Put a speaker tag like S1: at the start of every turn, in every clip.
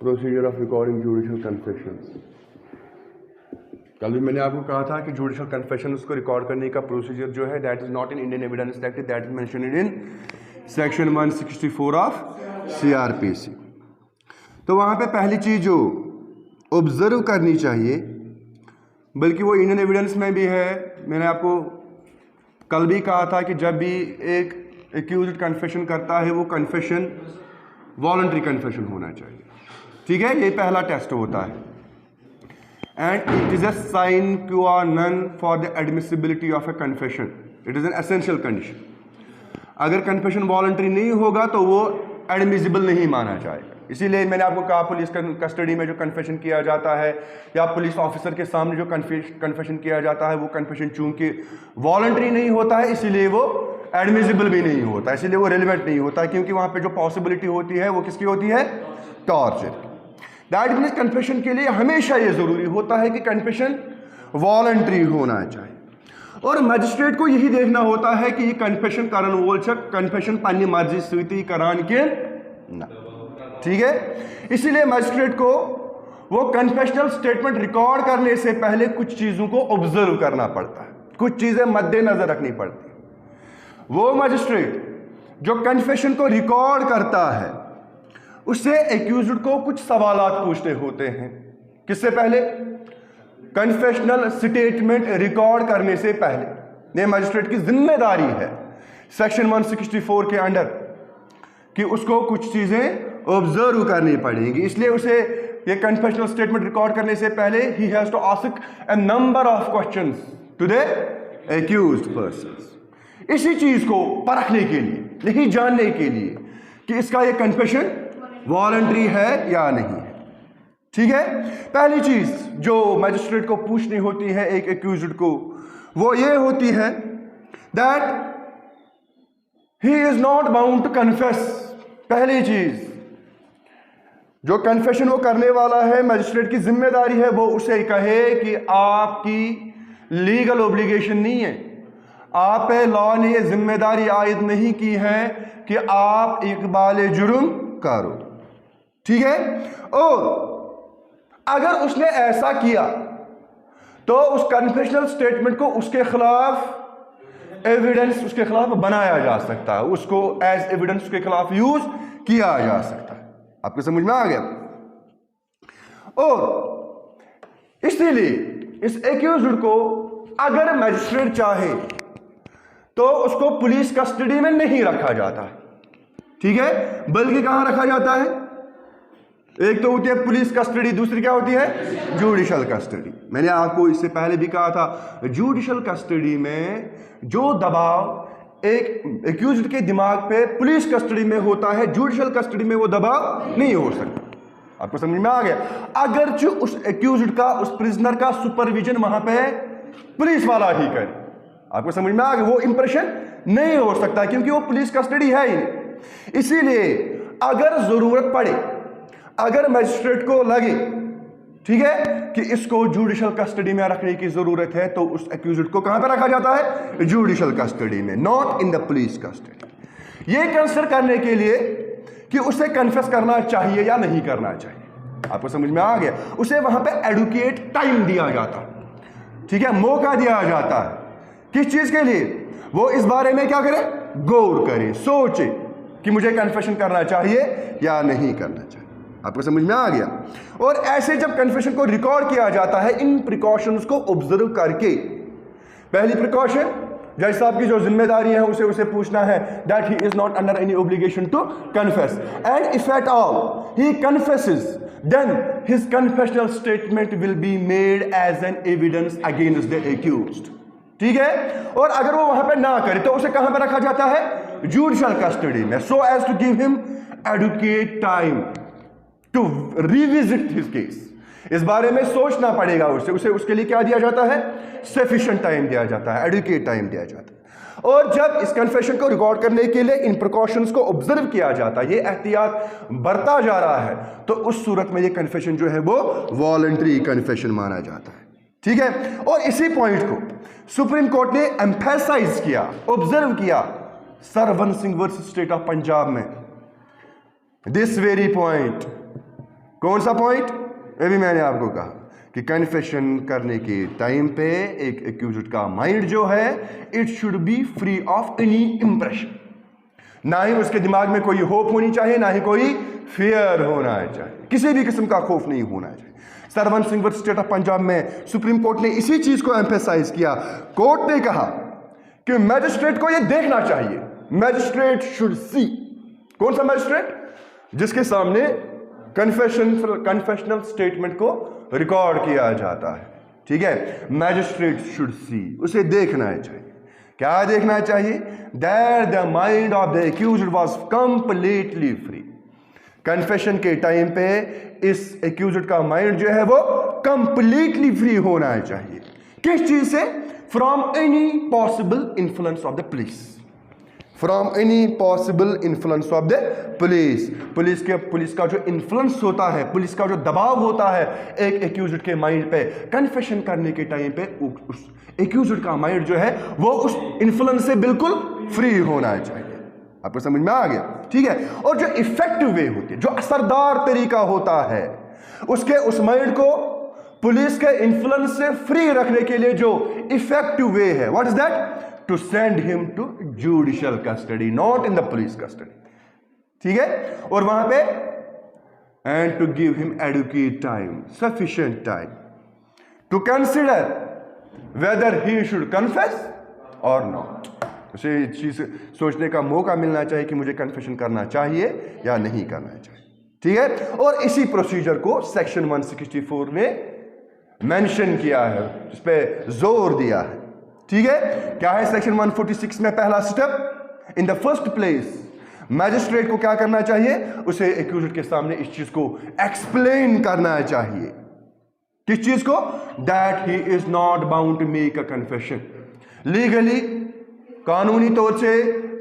S1: Procedure of recording judicial confession. कल भी मैंने आपको कहा था कि जुडिशियल कन्फेशन उसको रिकॉर्ड करने का प्रोसीजर जो है that is not in Indian evidence act, that is mentioned in section 164 of CRPC। तो वहाँ पे पहली चीज़ जो ऑब्जर्व करनी चाहिए, बल्कि वो इंडियन एविडेंस में भी है, मैंने आपको कल भी कहा था कि जब भी एक एक्यूज्ड कन्फेशन करता है वो कन्फेशन वॉलंटरी कन्फेशन होना चाहिए। ठीक है, ये पहला टेस्ट होता है। And it is a sine qua non for the admissibility of a confession, it is an essential condition. अगर कन्फेशन वॉलंटरी नहीं होगा तो वो एडमिसिबल नहीं माना जाएगा। इसीलिए मैंने आपको कहा पुलिस कस्टडी में जो कन्फेशन किया जाता है या पुलिस ऑफिसर के सामने जो कन्फेशन किया जाता है वो कन्फेशन चूंकि वॉलंटरी नहीं होता है इसीलिए वो एडमिसिबल भी नहीं होता, इसीलिए वो रेलिवेंट नहीं होता है, क्योंकि वहाँ पे जो पॉसिबिलिटी होती है वो किसकी होती है? टॉर्चर की। दैट मीन्स कन्फेशन के लिए हमेशा ये ज़रूरी होता है कि कन्फेशन वॉलंटरी होना चाहिए और मजिस्ट्रेट को यही देखना होता है कि ये कन्फेशन करन वोल कन्फेशन पन्नी मर्जी स्वीति करान के ना। ठीक है, इसीलिए मजिस्ट्रेट को वो कन्फेशनल स्टेटमेंट रिकॉर्ड करने से पहले कुछ चीज़ों को ऑब्जर्व करना पड़ता है, कुछ चीज़ें मद्देनजर रखनी पड़ती है। वो मजिस्ट्रेट जो कन्फेशन को रिकॉर्ड करता है उससे एक्यूज्ड को कुछ सवालात पूछने होते हैं। किससे पहले? कन्फेशनल स्टेटमेंट रिकॉर्ड करने से पहले। ये मजिस्ट्रेट की जिम्मेदारी है सेक्शन 164 के अंडर कि उसको कुछ चीज़ें ऑब्जर्व करनी पड़ेंगी, इसलिए उसे ये कन्फेशनल स्टेटमेंट रिकॉर्ड करने से पहले he has to ask a number of questions to the accused persons. इसी चीज को परखने के लिए, यही जानने के लिए कि इसका ये कन्फेशन वॉलंटरी है या नहीं है। ठीक है, पहली चीज जो मजिस्ट्रेट को पूछनी होती है एक एक्यूज्ड को वो ये होती है that he is not bound to confess. पहली चीज जो कन्फेशन वो करने वाला है, मजिस्ट्रेट की जिम्मेदारी है वो उसे कहे कि आपकी लीगल ऑब्लिगेशन नहीं है, आप पे लॉ ने ये जिम्मेदारी आयद नहीं की है कि आप इकबाल जुर्म करो। ठीक है, और अगर उसने ऐसा किया तो उस कन्फेशनल स्टेटमेंट को उसके खिलाफ एविडेंस उसके खिलाफ बनाया जा सकता है, उसको एज एविडेंस उसके खिलाफ यूज किया जा सकता है। आपको समझ में आ गया? और इसीलिए इस एक्यूज्ड को अगर मजिस्ट्रेट चाहे तो उसको पुलिस कस्टडी में नहीं रखा जाता है। ठीक है, बल्कि कहां रखा जाता है? एक तो होती है पुलिस कस्टडी, दूसरी क्या होती है? Judicial custody. मैंने आपको इससे पहले भी कहा था जुडिशियल कस्टडी में जो दबाव एक एक्यूज्ड के दिमाग पे पुलिस कस्टडी में होता है, जुडिशियल कस्टडी में वो दबाव नहीं हो सकता। आपको समझ में आ गया? अगर जो उस एक्यूज्ड का, उस प्रिजनर का सुपरविजन वहां पे पुलिस वाला ही करे, आपको समझ में आ गया, वो इंप्रेशन नहीं हो सकता क्योंकि वो पुलिस कस्टडी है ही नहीं। इसीलिए अगर जरूरत पड़े, अगर मजिस्ट्रेट को लगे ठीक है कि इसको जुडिशियल कस्टडी में रखने की जरूरत है तो उस एक्यूज्ड को कहां पर रखा जाता है? जुडिशियल कस्टडी में, not in the police custody. ये कंसिडर करने के लिए कि उसे कन्फेस करना चाहिए या नहीं करना चाहिए। आपको समझ में आ गया? उसे वहां पे एडुकेट टाइम दिया जाता है, ठीक है, मौका दिया जाता है। किस चीज के लिए? वो इस बारे में क्या करे? गौर करे, सोचे कि मुझे कन्फेशन करना चाहिए या नहीं करना चाहिए। आपको समझ में आ गया? और ऐसे जब कन्फेशन को रिकॉर्ड किया जाता है, इन प्रिकॉशंस को ऑब्जर्व करके, पहली प्रिकॉशन जज साहब की जो जिम्मेदारी है उसे पूछना है that he is not under any obligation to confess, and if at all he confesses then his confessional statement will be made as an evidence against the accused. ठीक है, और अगर वो वहां पे ना करे तो उसे कहां पे रखा जाता है? जुडिशियल कस्टडी में, so as to give him adequate time to revisit his case. इस बारे में सोचना पड़ेगा उसे उसके लिए क्या दिया जाता है? सफिशिएंट टाइम दिया जाता है, एडुकेट टाइम दिया जाता है। और जब इस कन्फेशन को रिकॉर्ड करने के लिए इन प्रिकॉशंस को ऑब्जर्व किया जाता है, ये एहतियात बरता जा रहा है, तो उस सूरत में ये कन्फेशन जो है वो वॉलंटरी कन्फेशन माना जाता है। ठीक है, और इसी पॉइंट को सुप्रीम कोर्ट ने एम्फेसाइज किया, ऑब्जर्व किया Sarwan Singh versus state of Punjab में। दिस वेरी पॉइंट कौन सा पॉइंट? अभी मैंने आपको कहा कि कन्फेशन करने के टाइम पे एक एक्यूज्ड का माइंड जो है it should B free of any impression, ना ही उसके दिमाग में कोई होप होनी चाहिए, ना ही कोई फियर होना चाहिए, किसी भी किस्म का खौफ नहीं होना चाहिए। Sarwan Singh versus state of Punjab में सुप्रीम कोर्ट ने इसी चीज को एम्फेसाइज किया। कोर्ट ने कहा कि मैजिस्ट्रेट को यह देखना चाहिए, मैजिस्ट्रेट शुड सी। कौन सा मैजिस्ट्रेट? जिसके सामने कन्फेशनल स्टेटमेंट को रिकॉर्ड किया जाता है, ठीक है। मैजिस्ट्रेट शुड सी, उसे देखना चाहिए। क्या देखना चाहिए? That the mind of the accused was completely free. Confession के टाइम पे इस एक्यूज्ड का माइंड जो है वो कंप्लीटली फ्री होना चाहिए। किस चीज से? From any possible influence of the police, from any possible influence of the police. Police का जो इन्फ्लुएंस होता है, पुलिस का जो दबाव होता है एक एक्यूज्ड के माइंड पे, कन्फेशन करने के टाइम पे उस एक्यूज्ड का माइंड जो है वो उस इन्फ्लुएंस से बिल्कुल फ्री होना चाहिए। आपको समझ में आ गया? ठीक है। और जो इफेक्टिव वे होती है, जो असरदार तरीका होता है उसके उस माइंड को पुलिस के इन्फ्लुएंस से फ्री रखने के लिए जो इफेक्टिव वे है, what is that? To send him to judicial custody, not in the police custody, ठीक है। और वहां पे and to give him adequate time, sufficient time to consider whether he should confess और नॉट। उसे चीज सोचने का मौका मिलना चाहिए कि मुझे कन्फेशन करना चाहिए या नहीं करना चाहिए, ठीक है। और इसी प्रोसीजर को सेक्शन 164 ने मेंशन किया है, इस पे जोर दिया है, ठीक है। क्या है सेक्शन 146 में पहला step? In the first place magistrate को क्या करना चाहिए? उसे एक्यूज्ड के सामने इस चीज को एक्सप्लेन करना चाहिए। किस चीज को? That he is not bound to make a confession. Legally, कानूनी तौर से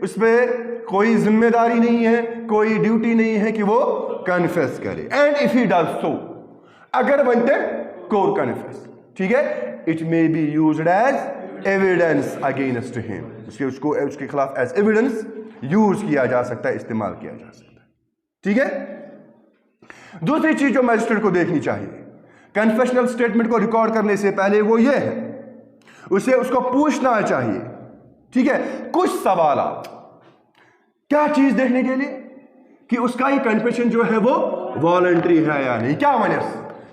S1: उस पर कोई जिम्मेदारी नहीं है, कोई ड्यूटी नहीं है कि वो कन्फेस करे। And if he does so, अगर वांटेड कोर कन्फेस, ठीक है, it may be used as evidence against him, उसके खिलाफ एज एविडेंस यूज किया जा सकता है, इस्तेमाल किया जा सकता है, ठीक है। दूसरी चीज जो मैजिस्ट्रेट को देखनी चाहिए कन्फेशनल स्टेटमेंट को रिकॉर्ड करने से पहले वो ये है, उसे उसको पूछना चाहिए, ठीक है, कुछ सवाल। क्या चीज देखने के लिए? कि उसका ये कन्फेशन जो है वो वॉलंटरी है या नहीं। क्या माने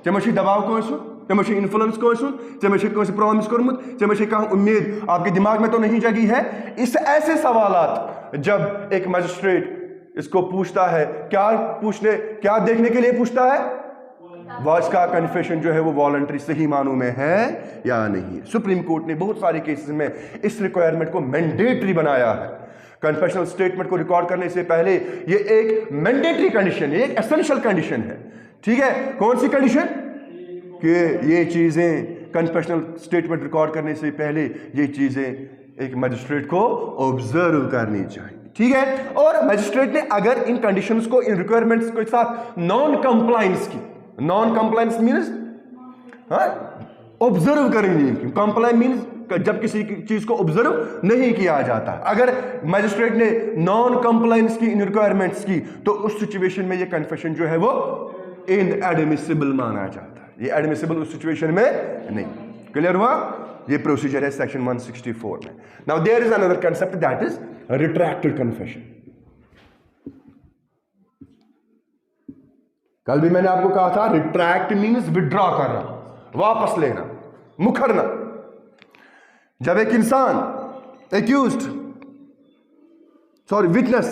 S1: चमशी दबाव कौन चमशी इन्फ्लुएंस कौन चमशी कौन से प्रॉमिस चमशी कहाँ उम्मीद आपके दिमाग में तो नहीं जगी है। इस ऐसे सवालात जब एक मजिस्ट्रेट इसको पूछता है, क्या देखने के लिए पूछता है? वाज का कन्फेशन जो है वो वॉलंटरी सही मानों में है या नहीं। सुप्रीम कोर्ट ने बहुत सारे केसेस में इस रिक्वायरमेंट को मैंडेटरी बनाया है। कन्फेशनल स्टेटमेंट को रिकॉर्ड करने से पहले ये एक मैंडेटरी कंडीशन है, एक एसेंशियल कंडीशन है, ठीक है। कौन सी कंडीशन? कि ये चीजें कन्फेशनल स्टेटमेंट रिकॉर्ड करने से पहले ये चीजें एक मजिस्ट्रेट को ऑब्जर्व करनी चाहिए, ठीक है। और मजिस्ट्रेट ने अगर इन कंडीशंस को, इन रिक्वायरमेंट्स के साथ नॉन कंप्लायंस की, नॉन कंप्लायंस मीन्स ऑब्जर्व करेंगे। कंप्लाई मीन्स जब किसी चीज को ऑब्जर्व नहीं किया जाता। अगर मजिस्ट्रेट ने नॉन कंप्लायंस की इन रिक्वायरमेंट्स की तो उस सिचुएशन में ये कन्फेशन जो है वो इनएडमिसिबल माना जाता है। ये एडमिसिबल उस सिचुएशन में नहीं। क्लियर हुआ? ये प्रोसीजर है सेक्शन 164 में। Now there is another concept that is retracted confession. कल भी मैंने आपको कहा था रिट्रैक्ट मीन्स विड्रॉ करना, वापस लेना, मुखरना। जब एक इंसान विटनेस,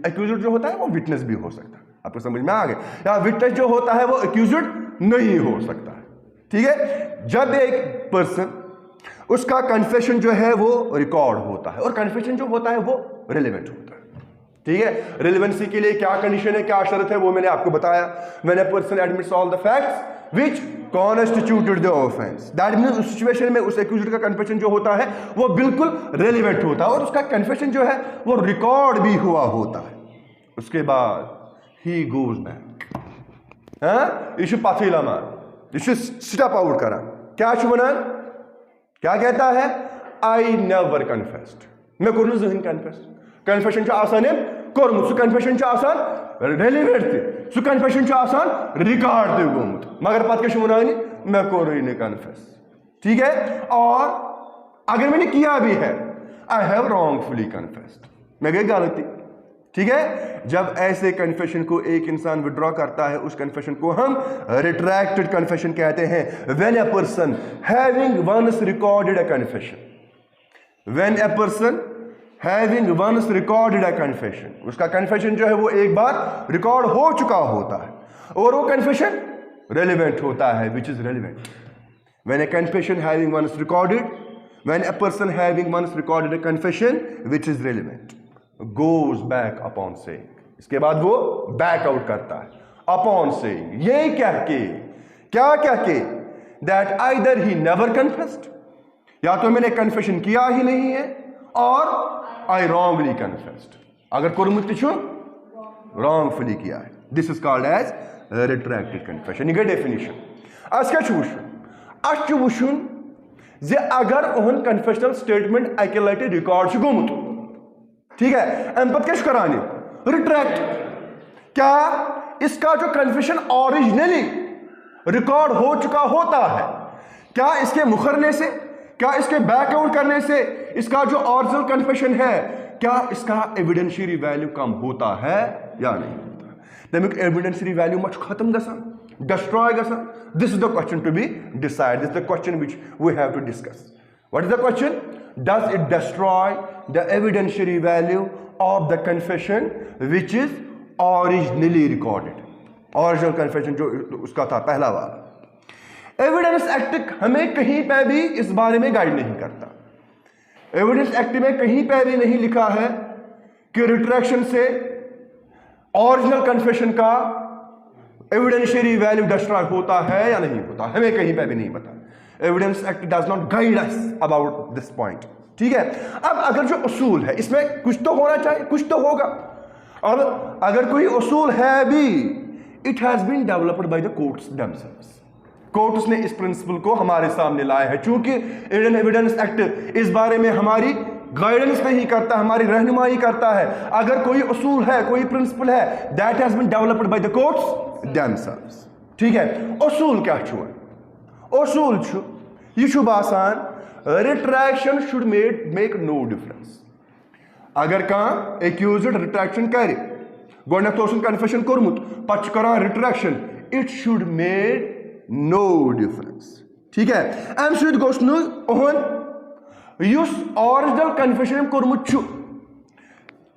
S1: एक्यूज्ड जो होता है वो विटनेस भी हो सकता है, आपको समझ में आ गया? या विटनेस जो होता है वो एक्यूज्ड नहीं हो सकता है, ठीक है। जब एक पर्सन, उसका कन्फेशन जो है वो रिकॉर्ड होता है और कन्फेशन जो होता है वो रिलेवेंट होता है, ठीक है। रिलेवेंसी के लिए क्या कंडीशन है, क्या शर्त है, वो मैंने आपको बताया। When a person admits all the facts which constituted the offence, that means उस सिचुएशन में उस एक्यूज्ड का कन्फेशन जो होता है वो बिल्कुल रेलेवेंट होता है और उसका कन्फेशन जो है वो रिकॉर्ड भी हुआ होता है। उसके बाद ही गोज बैक, इशू पाथीला मान, इशू स्टेप आउट करा, क्या वनान, क्या कहता है? आई नेवर कन्फेस्ड, मैं करूँ जहन कन्फेस। कन्फेशन आसान कोर्मुत, कन्फेशन आसान रेलेवेंट सो कन्फेशन रिकॉर्ड तक गोमुत मगर पत क्या वनान मैं कोर कन्फेस। ठीक है, और अगर मैंने किया भी है आई हैव रॉन्गफुली कन्फेस्ड, मैं गई गलती। ठीक है, जब ऐसे कन्फेशन को एक इंसान विड्रॉ करता है उस कन्फेशन को हम रिट्रैक्टेड कन्फेशन कहते हैं। When a person having once recorded a confession, when a person having once recorded a confession, उसका कन्फेशन जो है वो एक बार रिकॉर्ड हो चुका होता है और वो कन्फेशन रेलिवेंट होता है, which is relevant. When a confession having once recorded, when a person having once recorded a confession which is relevant goes back upon saying, इसके बाद वो बैक आउट करता है upon saying, ये कह के, क्या कह के, that either he never confessed, या तो मैंने कन्फेशन किया ही नहीं है, और I wrongly confessed, अगर कुरमुत छु wrongfully किया है, this is called as retracted confession। ये definition। आज क्या छु वुशुन जे अगर ओहन कन्फेशनल स्टेटमेंट अके लटि रिकॉर्ड छु गोमुत, ठीक है, अम पत क्या कराने रिट्रैक्ट, क्या इसका जो कन्फेशन ओरिजिनली रिकॉर्ड हो चुका होता है, क्या इसके मुखरने से, क्या इसके बैकआउट करने से इसका जो ओरिजिनल कन्फेशन है क्या इसका एविडेंशियरी वैल्यू कम होता है या नहीं होता है। तमिक एविडेंशियरी वैल्यू मच खत्म गसान, डिस्ट्रॉय गसान। This is the question to be decide, this is the question which we have to discuss. What is the question? Does it destroy the evidentiary value of the confession which is originally recorded? Original confession जो उसका था पहला वाला। Evidence act हमें कहीं पे भी इस बारे में गाइड नहीं करता। एविडेंस एक्ट में कहीं पे भी नहीं लिखा है कि रिट्रैक्शन से ओरिजिनल कन्फेशन का एविडेंशियरी वैल्यू डिस्ट्रॉय होता है या नहीं होता, हमें कहीं पे भी नहीं पता। Evidence act does not guide us about this point. ठीक है, अब अगर जो उसूल है इसमें कुछ तो होना चाहिए, कुछ तो होगा, और अगर कोई उसूल है भी, it has been developed by the courts themselves. Courts ने इस प्रिंसिपल को हमारे सामने लाया है। चूंकि इंडियन एविडेंस एक्ट इस बारे में हमारी गाइडेंस नहीं करता, हमारी रहनुमाई करता है। अगर कोई उसूल है, कोई प्रिंसिपल है, that has been developed by the courts themselves. ठीक है, उसूल क्या छु? उसूल छु यह छु बासान retraction should make no difference. अगर कह एक्यूज्ड रिट्रैक्शन कर, गोडनक तो कन्फेशन कोरमुत, पछ करान retraction, it should made no difference. ठीक है, अम सद गोस न ओहन युस ओरिजिनल कन्फेशन कोरमुत छु,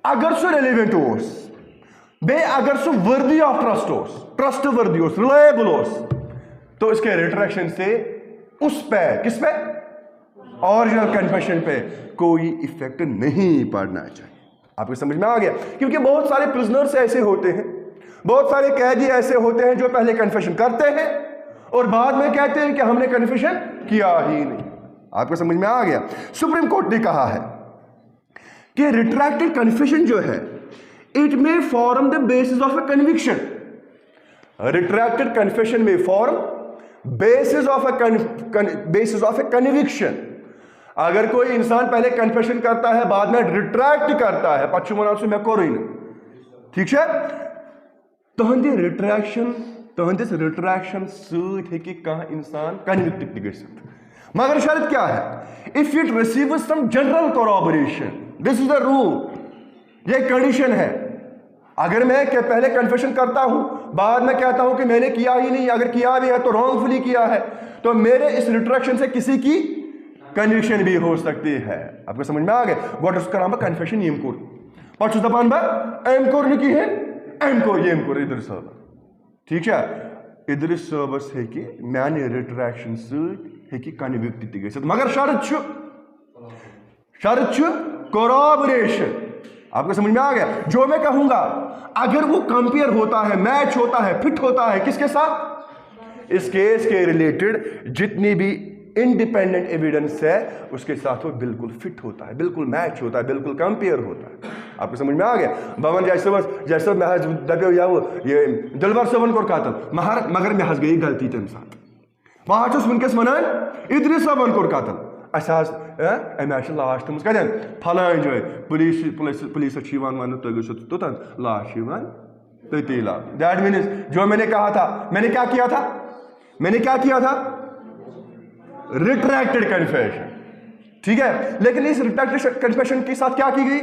S1: अगर सो रेलिवेंट ओस, बे अगर सो वर्दी ऑफ ट्रस्ट ओस, ट्रस्ट वर्दी ओस, रिलायबल ओस, तो इसके रिट्रैक्शन से उस पे, किस पे, ओरिजिनल कन्फेशन पे कोई इफेक्ट नहीं पड़ना चाहिए। आपको समझ में आ गया? क्योंकि बहुत सारे प्रिजनर्स ऐसे होते हैं, बहुत सारे कैदी ऐसे होते हैं जो पहले कन्फेशन करते हैं और बाद में कहते हैं कि हमने कन्फेशन किया ही नहीं। आपको समझ में आ गया? सुप्रीम कोर्ट ने कहा है कि रिट्रैक्टेड कन्फेशन जो है, it may form the basis of a conviction. Retracted confession may form basis of a conviction. अगर कोई इंसान पहले कन्फेशन करता है, बाद में रिट्रैक्ट करता है, पच्चू मना से मैं कोई नहीं, ठीक है, तुहंदि रिट्रैक्शन सहित हेकि कह इंसान कन्विक्ट गसित, मगर शर्त क्या है? If it receives some general corroboration, this is the rule, ये कंडीशन है। अगर मैं पहले कन्फेशन करता हूं, बाद में कहता हूं कि मैंने किया ही नहीं, अगर किया भी है तो रॉन्गफुली किया है, तो मेरे इस रिट्रैक्शन से किसी की कन्विक्शन भी हो सकती है। आपको समझ में आ गया? व्हाट इज कराम कन्फेशन यम कोर, पछ दपान बा एम कोर निकी है, एम कोर यम कोर इधर सब, ठीक है, इधर सबस है कि मैंने रिट्रैक्शन से कि कन्विक्ट ति गसित, मगर शर्त छु कोरॉबरेशन। आपको समझ में आ गया? जो मैं कहूंगा अगर वो कंपेयर होता है, मैच होता है, फिट होता है किसके साथ, इस केस के रिलेटेड जितनी भी इंडिपेंडेंट एविडेंस है उसके साथ वो बिल्कुल फिट होता है, बिल्कुल मैच होता है, बिल्कुल कंपेयर होता है। आपको समझ में आ गया? भवन जैसे महज दबे या वो ये दिलवर सबन को कातल मगर महज गई गलती तम साथ वहां वनकस वनान इदरिस सबन को कातल, अमे लाश तम कतन फलान जाए, पुलिस वन तुम गो तोतन लाश ततीला। दैट मीन्स जो मैंने कहा था, मैंने क्या किया था, रिट्रैक्टेड कन्फेशन, ठीक है। लेकिन इस रिट्रैक्टेड कन्फेशन के साथ क्या की गई,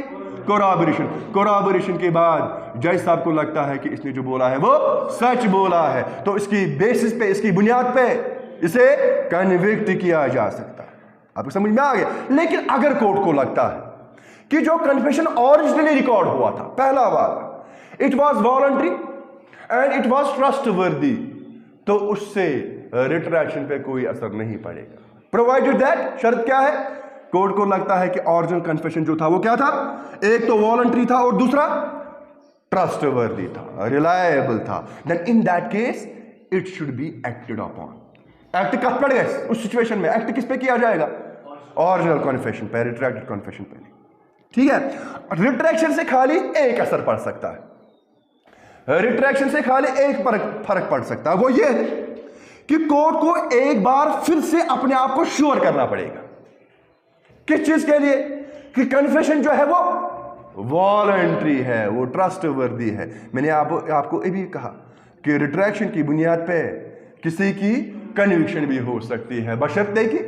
S1: कोराबोरेशन के बाद जज साहब को लगता है कि इसने जो बोला है वो सच बोला है, तो इसकी बेसिस पे, इसकी बुनियाद पे इसे कन्विक्ट किया जा सकता है। आपको समझ में आ गया। लेकिन अगर कोर्ट को लगता है कि जो कन्फेशन ओरिजिनली रिकॉर्ड हुआ था पहला वाला, it was voluntary and it was trustworthy, तो उससे रिट्रैक्शन पे कोई असर नहीं पड़ेगा, प्रोवाइडेड दैट, शर्त क्या है, कोर्ट को लगता है कि ओरिजिनल कन्फेशन जो था वो क्या था, एक तो वॉलंटरी था और दूसरा ट्रस्टवर्दी था, रिलायबल था, then in that case it should be acted upon. Act कब पड़ेगा उस सिचुएशन में, एक्ट किस पे किया जाएगा, ओरिजिनल कन्फेशन पे, रिट्रैक्टेड कन्फेशन पे, ठीक है। रिट्रैक्शन से खाली एक असर पड़ सकता है, रिट्रैक्शन से खाली एक फर्क पड़ सकता है, वो ये है कि कोर्ट को एक बार फिर से अपने आप को श्योर करना पड़ेगा। किस चीज के लिए, कि कन्फेशन जो है वो वॉलंटरी है, वो ट्रस्टवर्दी है। मैंने आपको ये भी कहा कि रिट्रैक्शन की बुनियाद पे किसी की कन्विक्शन भी हो सकती है, बशर्ते कि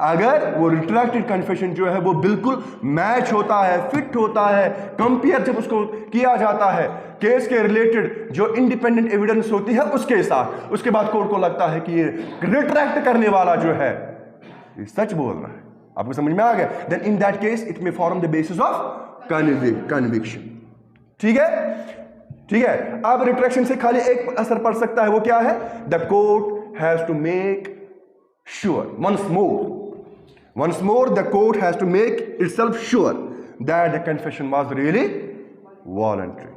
S1: अगर वो रिट्रैक्टेड कन्फेशन जो है वो बिल्कुल मैच होता है, फिट होता है, कंपेयर जब उसको किया जाता है केस के रिलेटेड जो इंडिपेंडेंट एविडेंस होती है उसके साथ, उसके बाद कोर्ट को लगता है कि ये रिट्रैक्ट करने वाला जो है ये सच बोल रहा है। आपको समझ में आ गया, then in that case it may form the basis of conviction, ठीक है। अब रिट्रैक्शन से खाली एक असर पड़ सकता है, वो क्या है, the court has to make sure once more the court has to make itself sure that the confession was really voluntary,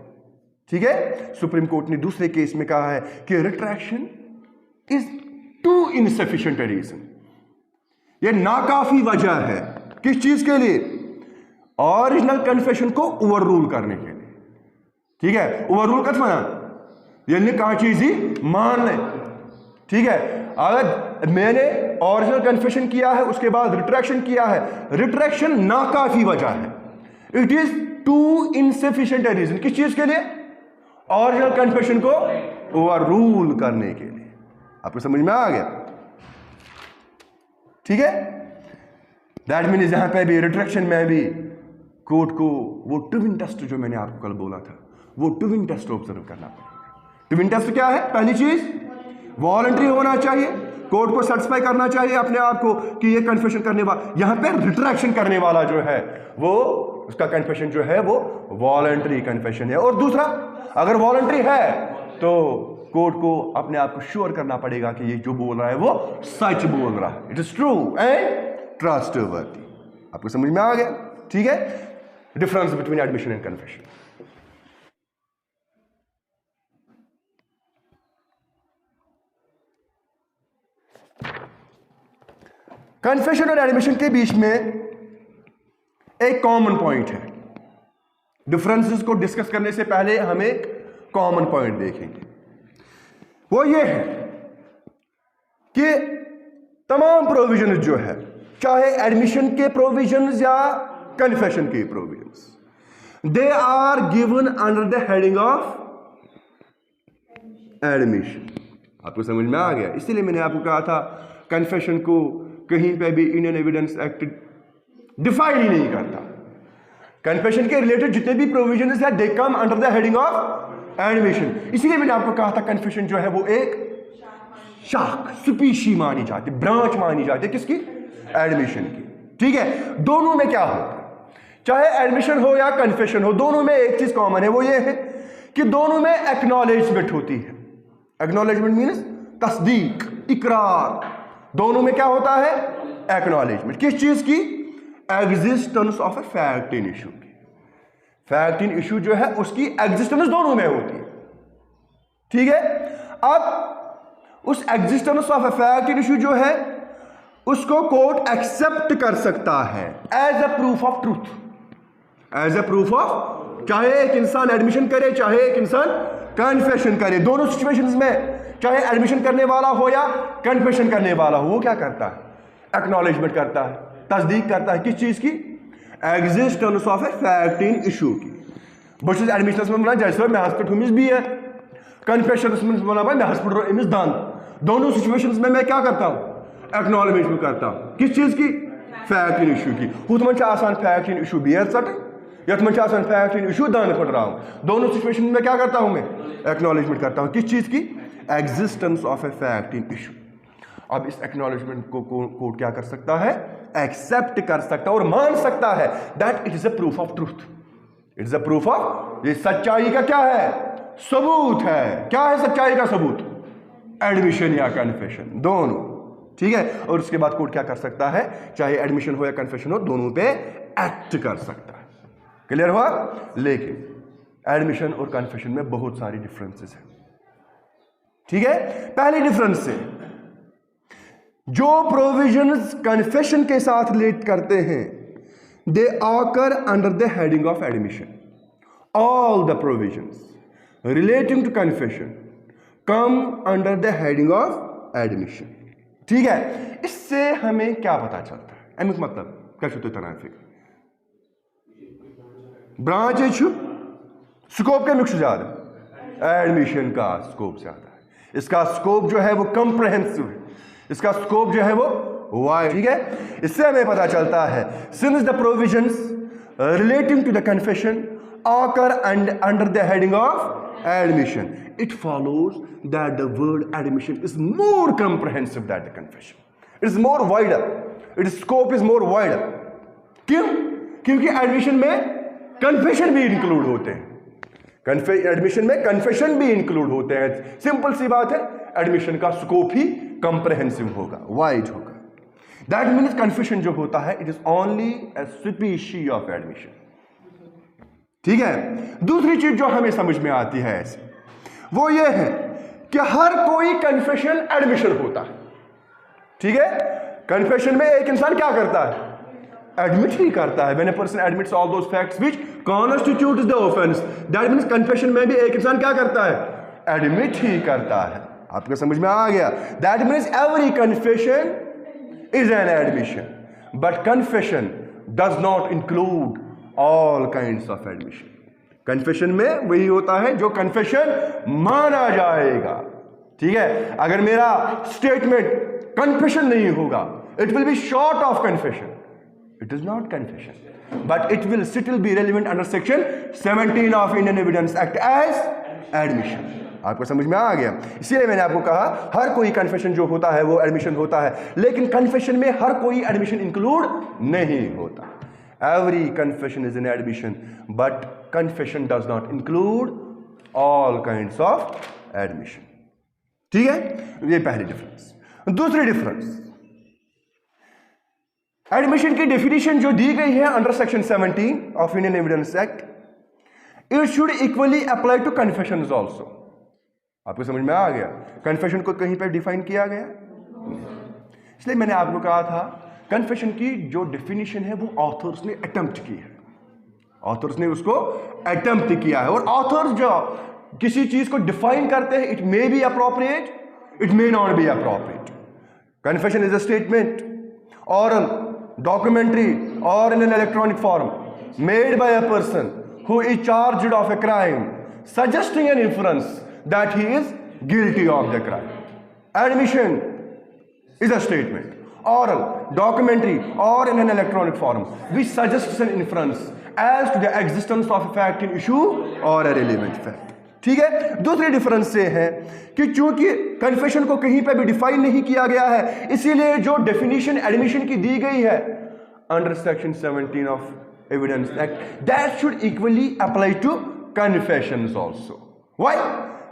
S1: ठीक है। सुप्रीम कोर्ट ने दूसरे केस में कहा है कि retraction is too insufficient reason, ये नाकाफी वजह है, किस चीज के लिए, ओरिजिनल कन्फेशन को ओवर रूल करने के लिए, ठीक है। ओवर रूल कर माना, यानी कहा चीज ही मान ले, ठीक है। अगर मैंने ओरिजिनल कन्फेशन किया है उसके बाद रिट्रैक्शन किया है, रिट्रैक्शन नाकाफी वजह है, it is too insufficient reason, किस चीज के लिए, ओरिजिनल कन्फेशन को ओवर रूल करने के लिए। आपको समझ में आ गया, ठीक है। दैट मीन्स यहां पे भी रिट्रैक्शन में भी कोर्ट को वो ट्विन टेस्ट जो मैंने आपको कल बोला था, वो ट्विन टेस्ट ऑब्जर्व करना पड़ेगा। ट्विन टेस्ट क्या है, पहली चीज वॉलंटरी होना चाहिए, कोर्ट को सेटिस्फाई करना चाहिए अपने आप को कि ये कन्फेशन करने वाला, यहां पे रिट्रैक्शन करने वाला जो है वो, उसका कन्फेशन जो है वो वॉलंटरी कन्फेशन है, और दूसरा अगर वॉलंटरी है तो कोर्ट को अपने आप को श्योर करना पड़ेगा कि ये जो बोल रहा है वो सच बोल रहा है, it is true and trustworthy. आपको समझ में आ गया, ठीक है। Difference between admission and confession. Confession और एडमिशन के बीच में एक कॉमन पॉइंट है। डिफरेंसेस को डिस्कस करने से पहले हम एक कॉमन पॉइंट देखेंगे, वो ये है कि तमाम प्रोविजन जो है, चाहे एडमिशन के प्रोविजंस या कन्फेशन के provisions, they are given under the heading of admission. आपको समझ में आ गया, इसीलिए मैंने आपको कहा था कन्फेशन को कहीं पे भी इंडियन एविडेंस एक्ट डिफाइन ही नहीं करता। कन्फेशन के रिलेटेड जितने भी प्रोविजंस है they come under the heading of admission. इसीलिए मैंने आपको कहा था कन्फेशन जो है वो एक शाख, स्पीशी मानी जाती, ब्रांच मानी जाती है, किसकी, एडमिशन की, ठीक है। दोनों में क्या होता है, चाहे एडमिशन हो या कन्फेशन हो, दोनों में एक चीज कॉमन है, वो ये है कि दोनों में एक्नॉलेजमेंट होती है। एक्नॉलेजमेंट मीन्स तस्दीक, इकरार। दोनों में क्या होता है, एक्नॉलेजमेंट, किस चीज की, existence of a fact in issue की। फैक्ट इन इशू जो है उसकी एग्जिस्टेंस दोनों में होती है, ठीक है। अब उस existence of a fact in issue जो है उसको कोर्ट एक्सेप्ट कर सकता है as a proof of truth, as a proof of, चाहे एक इंसान एडमिशन करे चाहे एक इंसान कन्फेशन करे, दोनों सिचुएशंस में चाहे एडमिशन करने वाला हो या कन्फेशन करने वाला हो, वो क्या करता है, एक्नॉलेजमेंट करता है, तस्दीक करता है, किस चीज की, existence of a fact in issue की। बस एडमिशन में जैसे मैं हस पे बियर कन्फेशन मैं हस पे अमिस दंद दोनों सिचुएशंस में मैं क्या करता हूँ एक्नॉलेजमेंट करता हूँ किस चीज की फैक्ट इन इशू की हुत मन फैक्ट इन इशू बियर सट यथ मन फैक्ट इन इशू दान पटराव दोनों सिचुएशन में क्या करता हूं मैं एक्नॉलेजमेंट करता हूं किस चीज की existence of a fact in issue. अब इस एक्नॉलेजमेंट को कोर्ट क्या कर सकता है एक्सेप्ट कर सकता है और मान सकता है that it is a proof of truth it is a proof of ये सच्चाई का क्या है सबूत है। क्या है सच्चाई का सबूत एडमिशन या कन्फेशन दोनों ठीक है। और उसके बाद कोर्ट क्या कर सकता है चाहे एडमिशन हो या कन्फेशन हो दोनों पे एक्ट कर सकता है। क्लियर हुआ। लेकिन एडमिशन और कन्फेशन में बहुत सारी डिफरेंसेस हैं ठीक है। पहली डिफरेंस से जो प्रोविजंस कन्फेशन के साथ रिलेट करते हैं they occur under the heading of admission. All the provisions relating to confession come under the heading of admission ठीक है। इससे हमें क्या पता चलता है अमिक मतलब क्या तनाफिक ब्रांच स्कोप के मिक्स ज्यादा एडमिशन का स्कोप ज्यादा है इसका स्कोप जो है वो कॉम्प्रिहेंसिव है इसका स्कोप जो है वो वाइड ठीक है। इससे हमें पता चलता है since the provisions relating to the confession occur under the heading of admission it follows that the word admission is more comprehensive than the confession. It is more wider. Its scope is more wider. क्यों? क्योंकि admission में confession भी include होते हैं admission में confession भी include होते हैं। सिंपल सी बात है एडमिशन का स्कोप ही कंप्रहेंसिव होगा वाइड होगा। दैट मीन्स कन्फेशन जो होता है it is only A species of admission ठीक है। दूसरी चीज जो हमें समझ में आती है ऐसे वो ये है कि हर कोई कन्फेशन एडमिशन होता है ठीक है। कन्फेशन में एक इंसान क्या करता है एडमिट ही करता है। When a person admits all those facts which constitutes the offence that means confession में भी एक इंसान क्या करता है एडमिट ही करता है। आपको समझ में आ गया। That means every confession is an admission but confession does not include all kinds of admission. Confession में वही होता है जो कन्फेशन माना जाएगा ठीक है। अगर मेरा स्टेटमेंट कन्फेशन नहीं होगा it will be short of confession it is not confession but it will still be relevant under section 17 of Indian evidence act as admission. आपको समझ में आ गया। इसलिए मैंने आपको कहा हर कोई कन्फेशन जो होता है वो एडमिशन होता है लेकिन कन्फेशन में हर कोई एडमिशन इंक्लूड नहीं होता। Every confession is an admission, but confession does not include all kinds of admission. ठीक है, ये पहली डिफरेंस। दूसरी डिफरेंस एडमिशन की डेफिनेशन जो दी गई है under section 17 of Indian evidence act it should equally apply to confessions also. आपको समझ में आ गया। कन्फेशन को कहीं पर डिफाइन किया गया इसलिए मैंने आपको कहा था कन्फेशन की जो डेफिनेशन है वो ऑथर्स ने अटेम्प्ट की है ऑथर्स ने उसको अटेम्प्ट किया है। और ऑथर्स जो किसी चीज को डिफाइन करते हैं it may be appropriate it may not be appropriate. Confession is a statement oral documentary और in an electronic form made by a person who is charged of a crime suggesting an inference that he is guilty of the crime. Admission is a statement oral, documentary or in an electronic form which suggests an inference as to the existence of a fact in issue or a relevant fact। ठीक है। दूसरी difference से है कि चूंकि confession को कहीं पे भी डिफाइन नहीं किया गया है इसीलिए जो डेफिनेशन एडमिशन की दी गई है under section 17 of evidence act that should equally apply to confessions also. Why?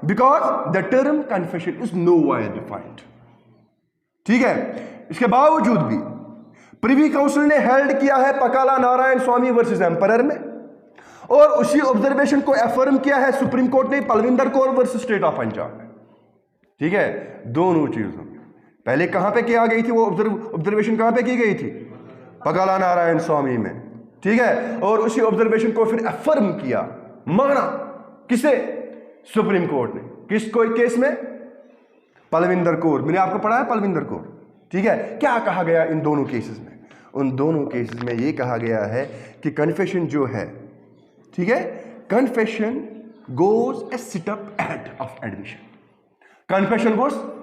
S1: Because the term confession is nowhere defined. ठीक है। इसके बावजूद भी प्रिवी काउंसिल ने हेल्ड किया है पकाला नारायण स्वामी वर्सेस एम्परर में और उसी ऑब्जर्वेशन को एफर्म किया है सुप्रीम कोर्ट ने Palwinder Kaur versus state of Punjab में। ठीक है। दोनों चीजों में पहले कहां पे किया गई थी वो ऑब्जर्वेशन कहां पे की गई थी पकाला नारायण स्वामी में। ठीक है। और उसी ऑब्जर्वेशन को फिर एफर्म किया माना किसे सुप्रीम कोर्ट ने किस कोई केस में पलविंदर कौर। मैंने आपको पढ़ा है पलविंदर कौर। ठीक है। क्या कहा गया इन दोनों केसेस में? उन दोनों केसेस में ये कहा गया है कि कन्फेशन जो है ठीक है confession goes a step ahead of admission. Confession goes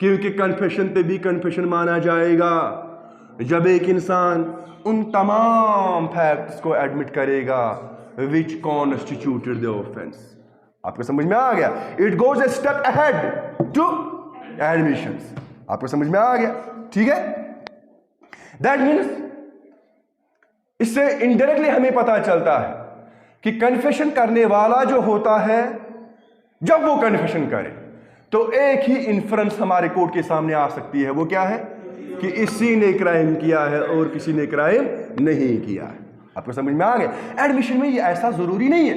S1: क्योंकि कन्फेशन पे भी कन्फेशन माना जाएगा जब एक इंसान उन तमाम फैक्ट्स को एडमिट करेगा विच कॉन्स्टिट्यूटेड द ऑफेंस। आपको समझ में आ गया? It goes a step ahead to admissions. आपको समझ में आ गया? ठीक है, दैट मीन्स इससे इनडायरेक्टली हमें पता चलता है कि कन्फेशन करने वाला जो होता है जब वो कन्फेशन करे तो एक ही इन्फ्रेंस हमारे कोर्ट के सामने आ सकती है। वो क्या है कि इसी ने क्राइम किया है और किसी ने क्राइम नहीं किया है। आपको समझ में आ गया? एडमिशन में ये ऐसा जरूरी नहीं है।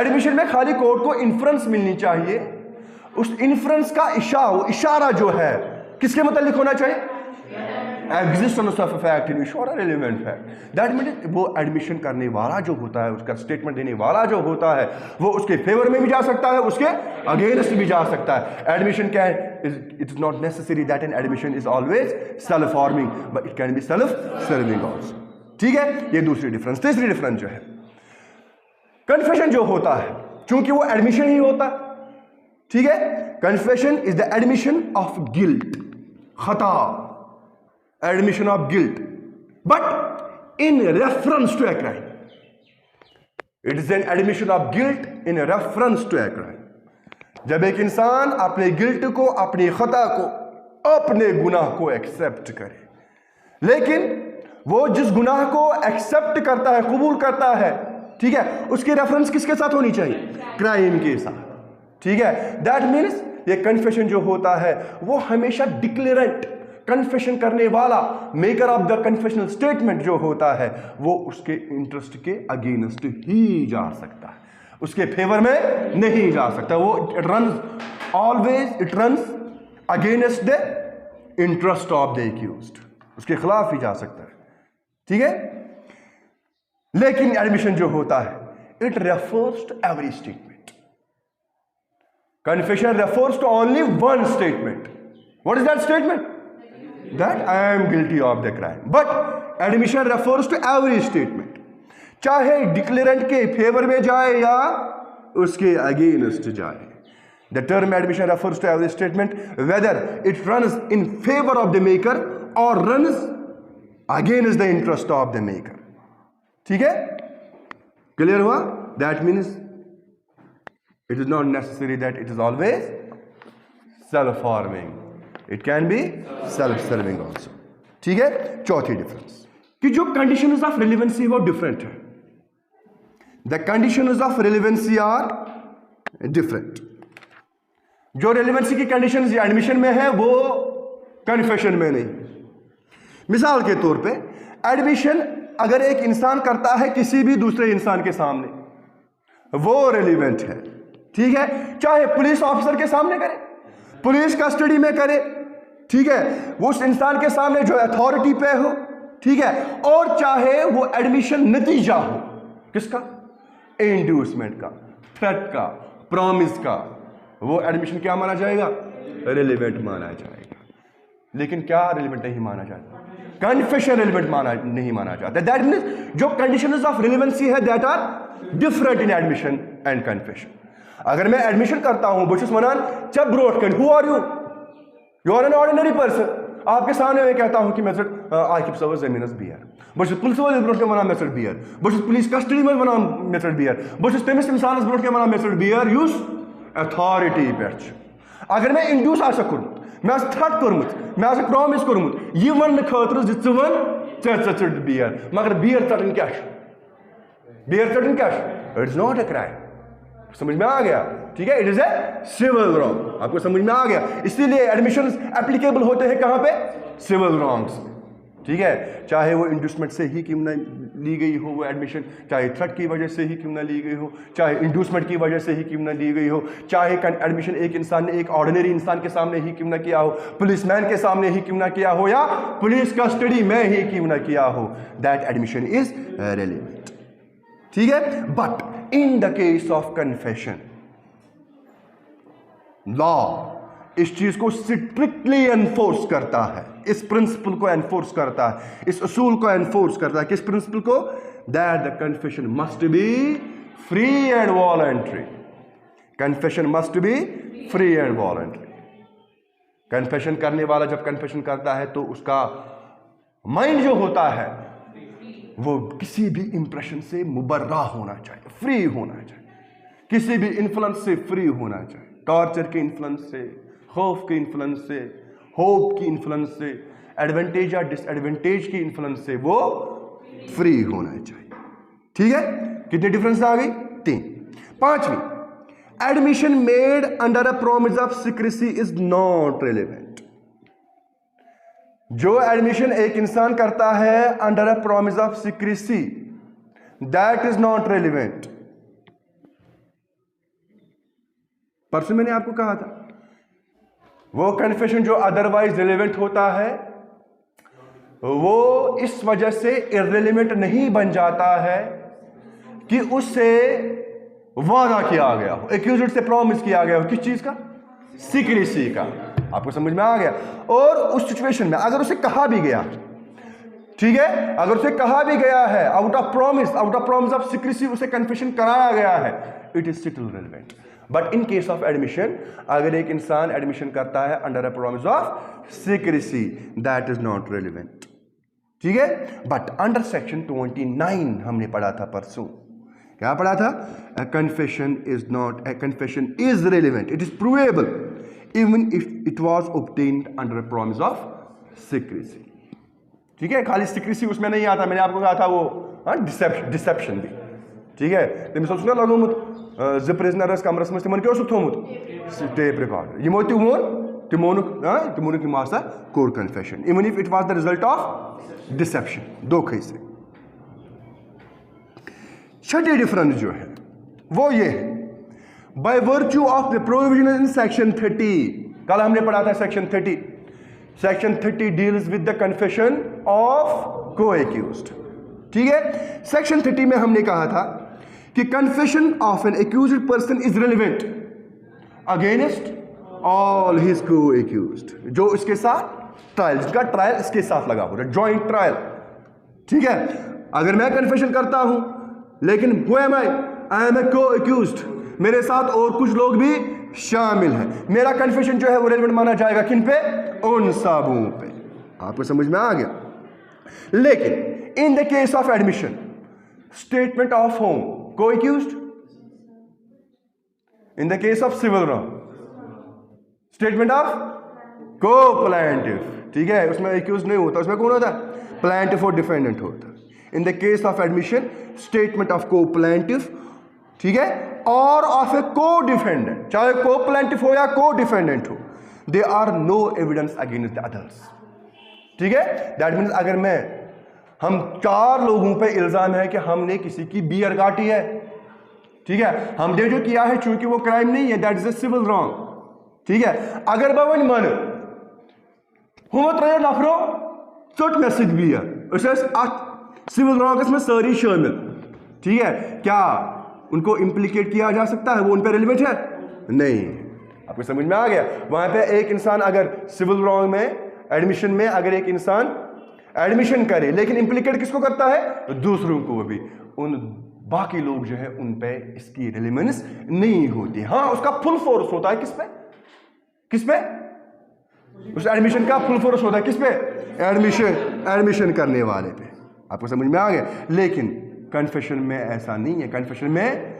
S1: एडमिशन में खाली कोर्ट को इन्फ्रेंस मिलनी चाहिए, उस इन्फ्रेंस का इशारा जो है किसके मतलब होना चाहिए? Existence of fact in issue और रेलेवेंट फैक्ट। दैट मीन्स वो एडमिशन करने वाला जो होता है, उसका स्टेटमेंट देने वाला जो होता है, वो उसके फेवर में भी जा सकता है, उसके अगेंस्ट भी जा सकता है। एडमिशन क्या है? It is not necessary that an admission is always self forming, but it can be self serving also. ठीक है, ये दूसरी डिफरेंस। तीसरी डिफरेंस जो है, कन्फेशन जो होता है चूंकि वो एडमिशन ही होता है, ठीक है, confession is the admission of guilt, खता, admission of guilt, but in reference to a crime. It is an admission of guilt in reference to a crime. जब एक इंसान अपने गिल्ट को, अपनी खता को, अपने गुनाह को एक्सेप्ट करे, लेकिन वो जिस गुनाह को एक्सेप्ट करता है, कबूल करता है, ठीक है, उसकी रेफरेंस किसके साथ होनी चाहिए? क्राइम के साथ। ठीक है, दैट मीन्स ये कन्फेशन जो होता है वो हमेशा डिक्लेरेंट, कन्फेशन करने वाला, maker of the confessional statement जो होता है वो उसके इंटरेस्ट के अगेंस्ट ही जा सकता है, उसके फेवर में नहीं जा सकता। वो it runs against the interest of the accused, उसके खिलाफ ही जा सकता है। ठीक है, लेकिन एडमिशन जो होता है it refers to every statement. Confession refers to only one statement. What is that statement? That I am guilty of the crime. But admission refers to every statement, चाहे डिक्लेरेंट के फेवर में जाए या उसके अगेंस्ट जाए। The term admission refers to every statement whether it runs in favor of the maker or runs against the interest of the maker. ठीक है, clear हुआ? That means it is not necessary that it is always self-forming. It can be self-serving also. ठीक है, चौथी difference कि जो conditions of relevancy वो different है। The conditions of relevancy are different. जो रिलेवेंसी की कंडीशंस एडमिशन में है वो कन्फेशन में नहीं। मिसाल के तौर पे एडमिशन अगर एक इंसान करता है किसी भी दूसरे इंसान के सामने, वो रिलेवेंट है। ठीक है, चाहे पुलिस ऑफिसर के सामने करे, पुलिस कस्टडी में करे, ठीक है, वो उस इंसान के सामने जो अथॉरिटी पे हो, ठीक है, और चाहे वो एडमिशन नतीजा हो किसका? इंड्यूसमेंट का, थ्रेट का, प्रॉमिस का, वो एडमिशन क्या माना जाएगा? रिलेवेंट माना जाएगा। लेकिन क्या रिलेवेंट नहीं माना जाता? कन्फेशन रिलेवेंट नहीं माना जाता। दैट मीन्स जो कंडीशंस ऑफ रिलेवेंसी है that are different in admission and confession. अगर मैं एडमिशन करता हूं बस वनान चब ब्रोट कर, who are you are an ordinary person. आपके सामने मैं कहता हूं कि मैं आकिब सवर जमीनस बियर बस पुलिस वाले ब्रोट के वनान मेथड बियर, बस पुलिस कस्टडी में वनान मेथड बियर, बस तमिस इंसानस ब्रोट के वनान मेथड बियर युस अथॉरिटी पे। अगर मैं इंड्यूस आ सकूं, मैं थ्रेट कर्मुत, मैं प्रॉमिस कर्मुत यह वन खतर वन बियर, मगर बियर चटन क्या, बियर चटन क्या, it is not a crime. समझ में आ गया? ठीक है, it is a civil wrong. आपको समझ में आ गया? इसीलिए एडमिशन एप्लीकेबल होते हैं कहां पे? Civil wrongs. ठीक है, चाहे वो इंड्यूसमेंट से ही क्यों ना ली गई हो वो एडमिशन, चाहे थ्रेट की वजह से ही क्यों ना ली गई हो, चाहे इंड्यूसमेंट की वजह से ही क्यों ना ली गई हो, चाहे एडमिशन एक इंसान ने एक ऑर्डिनरी इंसान के सामने ही क्यों ना किया हो, पुलिसमैन के सामने ही क्यों ना किया हो, या पुलिस कस्टडी में ही क्यों ना किया हो, दैट एडमिशन इज रेलेवेंट। ठीक है, but in the case of confession, law इस चीज को स्ट्रिक्टली एनफोर्स करता है, इस प्रिंसिपल को एनफोर्स करता है, इस असूल को एनफोर्स करता है। किस प्रिंसिपल को? That the confession must be free and voluntary. Confession must be free and voluntary. Confession करने वाला जब कन्फेशन करता है तो उसका माइंड जो होता है वो किसी भी इंप्रेशन से मुबर्रा होना चाहिए, फ्री होना चाहिए, किसी भी इन्फ्लुएंस से फ्री होना चाहिए, टॉर्चर के इन्फ्लुएंस से, खौफ के इन्फ्लुएंस से, होप की इन्फ्लुएंस से, एडवांटेज या डिसएडवांटेज की इन्फ्लुएंस से वो फ्री होना चाहिए। ठीक है, कितनी डिफरेंस आ गई? 3। 5वीं, admission made under a promise of secrecy is not relevant. जो एडमिशन एक इंसान करता है under a promise of secrecy, that is not relevant. परसों मैंने आपको कहा था वो कन्फेशन जो अदरवाइज रिलेवेंट होता है वो इस वजह से इररिलेवेंट नहीं बन जाता है कि उससे वादा किया गया हो, एक्यूज्ड से प्रॉमिस किया गया हो। किस चीज का? सीक्रेसी का। आपको समझ में आ गया? और उस सिचुएशन में अगर उसे कहा भी गया, ठीक है, अगर उसे कहा भी गया है out of promise of secrecy उसे कन्फेशन कराया गया है, it is still relevant. But in case of admission, अगर एक इंसान एडमिशन करता है under a promise of secrecy, that is not relevant. ठीक है, बट अंडर सेक्शन 29 हमने पढ़ा था परसों, क्या पढ़ा था? A confession is relevant. It is provable even if it was obtained under a promise of secrecy. ठीक है, खाली secrecy उसमें नहीं आता। मैंने आपको कहा था वो डिसेप्शन भी। ठीक है, तमिस ओस ना लगोमुत ज प्रिजनरस कमरस में तिमन क्या थोमुत टेप रिकॉर्डर। यमो तिमोनुक यम आसा core confession even if it was the result of deception, धोखे से। छठी डिफरेंस जो है वो ये है, by virtue of the provision in section 30। कल हमने पढ़ा था section 30। Section 30 deals with the confession of को एक्यूज्ड। ठीक है, सेक्शन 30 में हमने कहा था कि confession of N accused person is relevant against all his को एक्यूज्ड। जो इसके साथ ट्रायल, जिसका ट्रायल इसके साथ लगा हो रहा है, जॉइंट ट्रायल। ठीक है, अगर मैं कन्फेशन करता हूं लेकिन who am I am a को एक्यूज्ड, मेरे साथ और कुछ लोग भी शामिल हैं, मेरा कन्फेशन जो है वो रेलेवेंट माना जाएगा। किन पे? उन सबों पे। आपको समझ में आ गया? लेकिन in the case of admission, statement of whom co-accused, in the case of civil wrong statement of co-plaintiff. ठीक है, उसमें एक्यूज्ड नहीं होता, उसमें कौन होता है? प्लांटिव और डिफेंडेंट होता है। इन the case of admission, statement of co-plaintiff, ठीक है, और ऑफ ए को डिफेंडेंट, चाहे को प्लांटिव हो या को डिफेंडेंट हो, there are no evidence against the others. ठीक है, दैट मीन्स अगर हम 4 लोगों पे इल्जाम है कि हमने किसी की बियर काटी है, ठीक है, हमने जो किया है चूंकि वो क्राइम नहीं है, that is a civil wrong. ठीक है, अगर बवन मन हम 3 नफरों चोट में सिक बियर सिविल रॉन्गस में सारी शामिल। ठीक है, क्या उनको इंप्लीकेट किया जा सकता है? वो उन पर रेलेवेंट है? नहीं। आपको समझ में आ गया? वहां पे एक इंसान अगर सिविल रॉन्ग में एडमिशन में अगर एक इंसान एडमिशन करे लेकिन इंप्लीकेट किसको करता है? तो दूसरों को भी, उन बाकी लोग जो है उन पे इसकी रेलेवेंस नहीं होती। हाँ, उसका फुल फोर्स होता है किस पे? उस एडमिशन का फुल फोर्स होता है किस पे? एडमिशन करने वाले पे। आपको समझ में आ गया? लेकिन कन्फेशन में ऐसा नहीं है। कन्फेशन में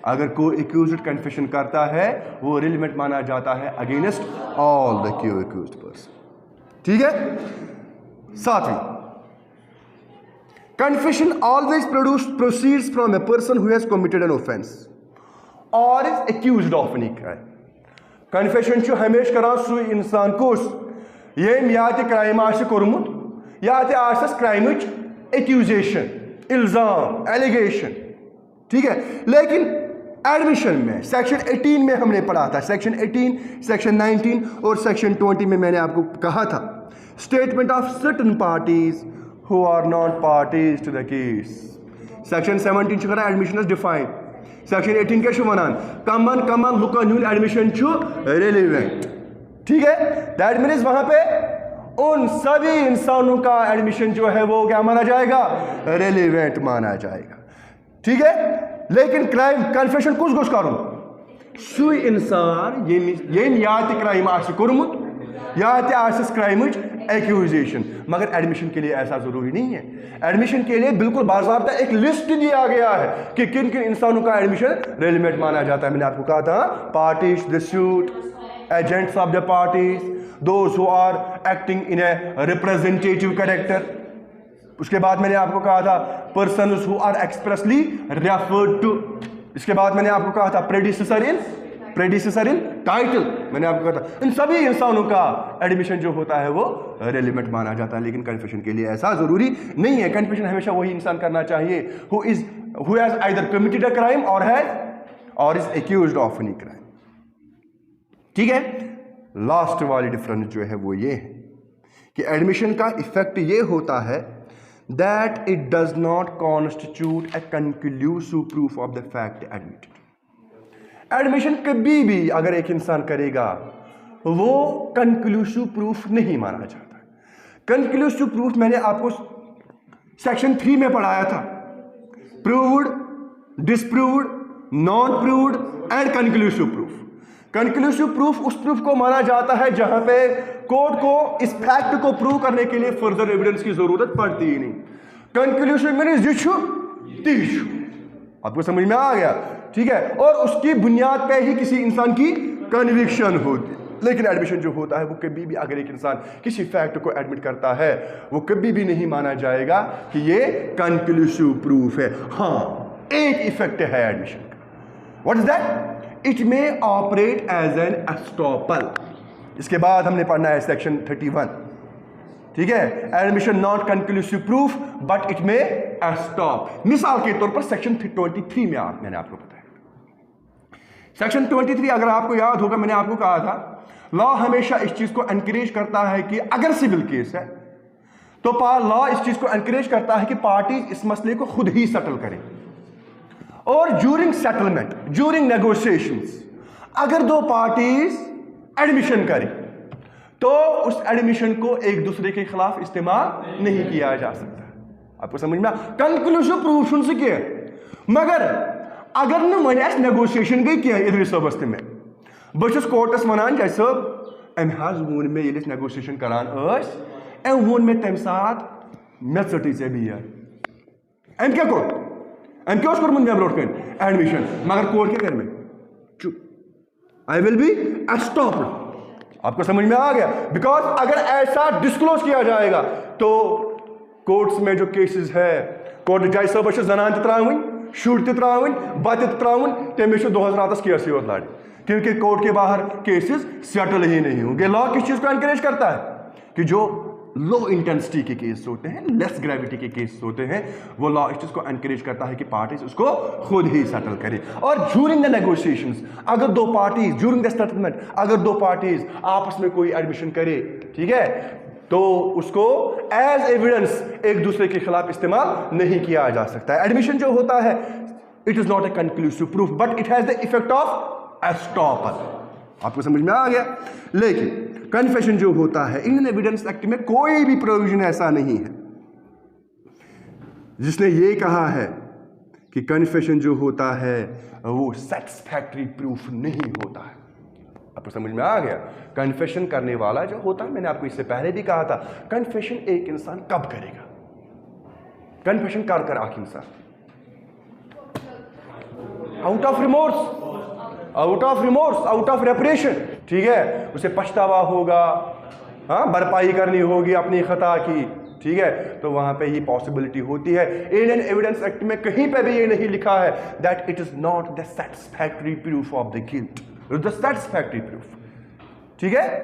S1: अगर कोई एक्यूज्ड कन्फेशन करता है वो रेलेवेंट माना जाता है against all the co-accused person. ठीक है, 7वीं, confession always proceeds from a person who has committed an offence और is accused of any crime. Confession छु हमेशा करान सु इंसान कुस येम या ते क्राइम आशि कोरमुत या ते आशस क्राइमच एक्यूजेशन, इल्जाम, एलिगेशन। ठीक है, लेकिन एडमिशन में सेक्शन 18 में हमने पढ़ा था, सेक्शन 18, सेक्शन 19 और सेक्शन 20 में मैंने आपको कहा था, statement of certain parties who are not parties to the case. Section 17 छु करन एडमिशन डिफाइन, सेक्शन 18 क्या छु वनान? कमन लुकन हुंद एडमिशन छु रेलेवेंट। ठीक है, दैट मीन्स वहां पे उन सभी इंसानों का एडमिशन जो है वो क्या माना जाएगा, रेलिवेंट माना जाएगा। ठीक है, लेकिन क्राइम कन्फेशन कुछ कुछ करूं सु इंसान ये या क्राइम कोर्मुत या क्राइम एक्यूजेशन, मगर एडमिशन के लिए ऐसा जरूरी नहीं है। एडमिशन के लिए बिल्कुल बाज़ाब्ता एक लिस्ट दिया गया है कि किन किन इंसानों का एडमिशन रेलिवेंट माना जाता है। मैंने आपको कहा था parties, the suit, agents of the parties, those who are acting in a representative character. उसके बाद मैंने आपको कहा था persons who are expressly referred to. इसके बाद मैंने आपको कहा था प्रेडिसेसर इन टाइटल। मैंने आपको कहा था इन सभी इंसानों का एडमिशन जो होता है वो रेलिवेंट माना जाता है, लेकिन कन्फेशन के लिए ऐसा जरूरी नहीं है। कन्फेशन हमेशा वही इंसान करना चाहिए who has either committed a crime और is accused of any crime. ठीक है, लास्ट वाली डिफरेंस जो है वो ये है कि एडमिशन का इफेक्ट ये होता है that it does not constitute A conclusive proof of the fact admitted. Admission कभी भी अगर एक इंसान करेगा वो कंक्लूसिव प्रूफ नहीं माना जाता। कंक्लूसिव प्रूफ मैंने आपको सेक्शन 3 में पढ़ाया था, proved, disproved, non proved and conclusive proof. Conclusive proof उस प्रूफ को माना जाता है जहां पे कोर्ट को इस फैक्ट को प्रूव करने के लिए फर्दर एविडेंस की जरूरत पड़ती ही नहीं। कंक्लूसिव मीन्स तीसु, आपको समझ में आ गया? ठीक है, और उसकी बुनियाद पे ही किसी इंसान की कन्विक्शन होती है। लेकिन एडमिशन जो होता है वो कभी भी अगर एक इंसान किसी फैक्ट को एडमिट करता है वो कभी भी नहीं माना जाएगा कि ये कंक्लूसिव प्रूफ है। हाँ, एक इफेक्ट है एडमिशन का, what is that? It may operate as an estoppel. इसके बाद हमने पढ़ना है सेक्शन 31। ठीक है, admission not conclusive proof but it may estop. मिसाल के तौर पर सेक्शन 23 में मैंने आपको बताया, सेक्शन 23 अगर आपको याद होगा मैंने आपको कहा था लॉ हमेशा इस चीज को एनकरेज करता है कि अगर सिविल केस है तो लॉ इस चीज को एनकरेज करता है कि पार्टीज इस मसले को खुद ही सेटल करें। और ज्यूरिंग सेटलमेंट, ज्यूरिंग नेगोशिएशंस अगर दो पार्टीज एडमिशन करें तो उस एडमिशन को एक दूसरे के खिलाफ इस्तेमाल नहीं किया जा सकता। आपको समझ में? कंक्लूसिव प्रूफ सुन सके मगर अगर न वन नेगोशिएशन गई क्या इधर सबस्त में बस कोर्टस वनान जैसे अम वोन मे ये नेगोशिएशन करान अम वोन मे तम सात मे चटी ऐ बियर अम क्या कोर अम क्या कोर्मुत मे ब्रोट कन एडमिशन मगर कोर्ट क्या कर में चुप, आई विल बी स्टॉप्ड। आपको समझ में आ गया? बिकॉज अगर ऐसा डिस्क्लोज किया जाएगा तो कोर्ट्स में जो केसेस है कोर्ट जाय सब जनान त्रावन शुर त्रावन बत त्रावन तमें 2000 केस योत लाड़, क्योंकि कोर्ट के बाहर केसेस सेटल ही नहीं होंगे। लॉ किस चीज को एनकरेज करता है कि जो लो इंटेंसिटी के केस होते हैं, लेस ग्रेविटी के केस होते हैं, वो लॉ इस चीज को एनकरेज करता है कि पार्टीज उसको खुद ही सेटल करें। और ज्यूरिंग द नेगोशिएशंस अगर दो पार्टीज ज्यूरिंग द सेटलमेंट अगर दो पार्टीज आपस में कोई एडमिशन करे, ठीक है, तो उसको एज एविडेंस एक दूसरे के खिलाफ इस्तेमाल नहीं किया जा सकता। एडमिशन जो होता है it is not a conclusive proof but it has the effect of estoppel. आपको समझ में आ गया? लेकिन कन्फेशन जो होता है इंडियन एविडेंस एक्ट में कोई भी प्रोविजन ऐसा नहीं है जिसने ये कहा है कि कन्फेशन जो होता है वो सेटिस्फैक्टरी प्रूफ नहीं होता है। आपको समझ में आ गया? कन्फेशन करने वाला जो होता है, मैंने आपको इससे पहले भी कहा था, कन्फेशन एक इंसान कब करेगा? कन्फेशन कर आखिर इंसान out of remorse, out of reparation, ठीक है, उसे पछतावा होगा, हाँ, भरपाई करनी होगी अपनी खता की, ठीक है, तो वहां पे ही पॉसिबिलिटी होती है। इंडियन एविडेंस एक्ट में कहीं पे भी ये नहीं लिखा है that it is not the satisfactory proof of the guilt, the satisfactory proof, ठीक है।